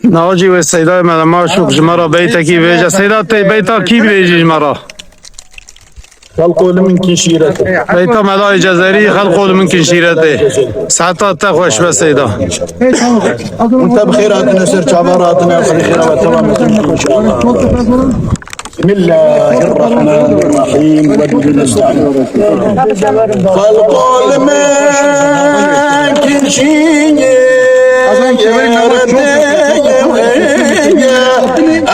ناجي والسيدة ما شوك جمرة بيتا كي بيجا سيدة بيتا كي بيجي جمرة خلقوا من كنشيرته بيتا ملاي جزائري خلقوا من كنشيرته ساعتها تخوش بس سيدة وانت بخيراتنا سر شعباراتنا بخير وتمام ان شاء الله. بسم الله الرحمن الرحيم وبه نستعين. خلقوا من كنشيرته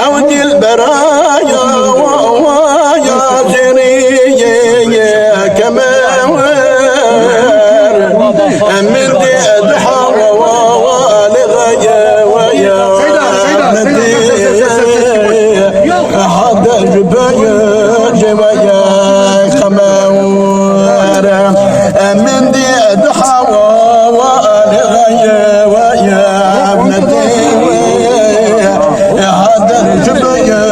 أود البرايا ويا زرية كما من دي أضحى والغاية ويا هذا جبايا جوايا خماور من دي أضحى والغاية ويا هذا الجبايا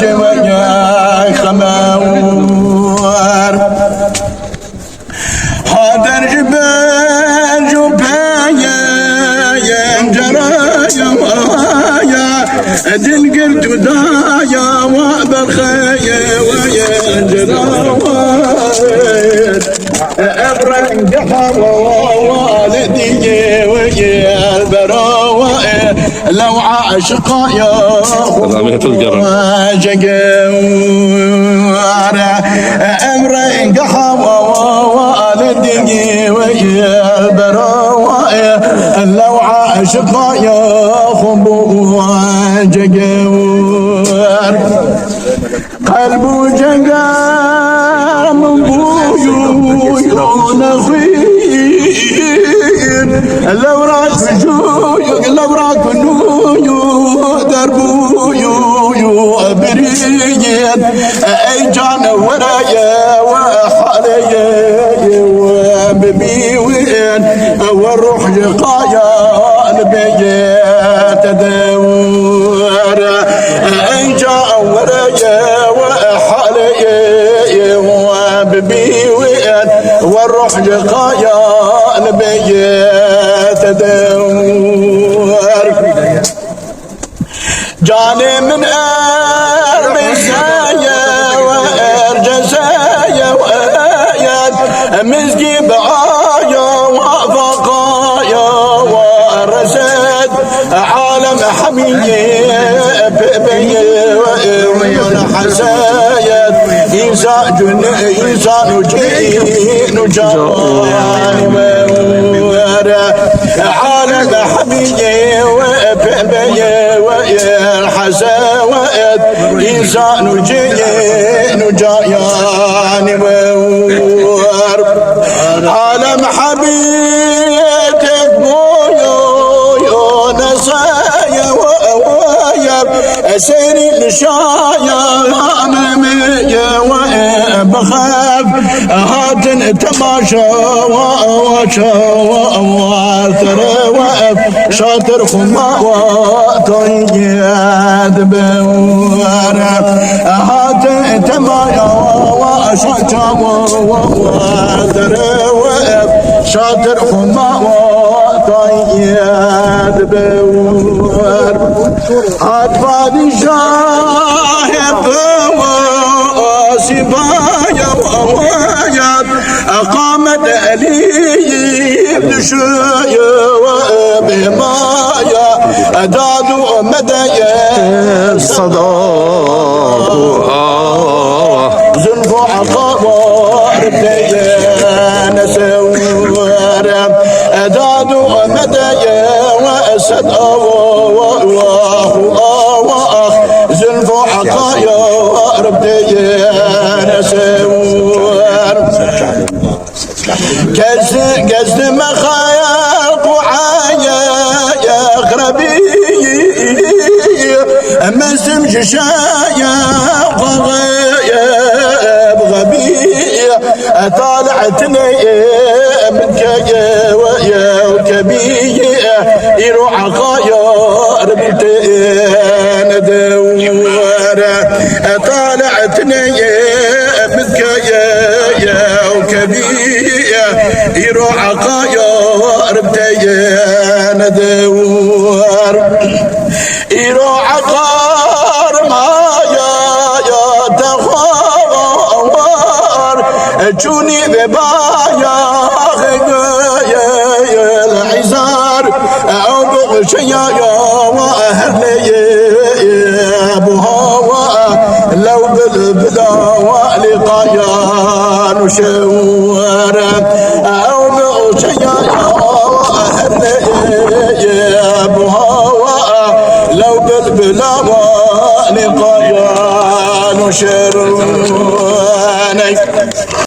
جوايا خماور هذا الجبال جبايا يا جرايا ويا دل قلت دايا وبالخيا ويا جراوات أبرك دحر والدي ويا البراوة لو عاشقا يا جقوار أمرك دحر والدي ويا البراوة لو عاشقا يا خبو جقوار قلبه جقام بويو نخير لو راك جويو لو راك نويو دربويو بريد اي جان ورايا وحاليا وببيوين والروح جقايا البيت تدور اي جان ورايا وحاليا وببيوين والروح جقايا البيت تدور جاني من ارمسايا وارجسايا وايات مزقي بعايا وفقايا ورسد عالم حمية ببي وعيون حسايا إنسان جين جاني عالم حمية وببي الحساوات إنسان جين جايان وور عالم حبيتك بويو نصايا ووايا أسيري لشايا أمامي وبخاف هاتن تماشى وواشا وواتر وقف شاطر خما وطياد بورا هاتن تماشى وواشا وواتر وقف شاطر خما وطياد بورا أطفال شاهد سبايا ووايات أقامت ألي بشايا وبمايا أدادوا مدايا الصداق زلفوا عقار بدايا نسور أدادوا مدايا وأسد وأخ زلفوا عقار بدايا نسور قصد مخايق وعايا يا غربي مسم ششايا غياب غبي طالعتني من كايا ويا وكبي يروح عقايا ربتين دور طالعتني من كايا وكبي يروح عقايا ربتين دور إيرو عقار ما يا تخوار جوني ببايا العزار أو بغشيا وأهلي بهوا لو بالبلا ولقايا نشور أو بغشيا وأهلي بهوا لو بالبلا ولقايا نشور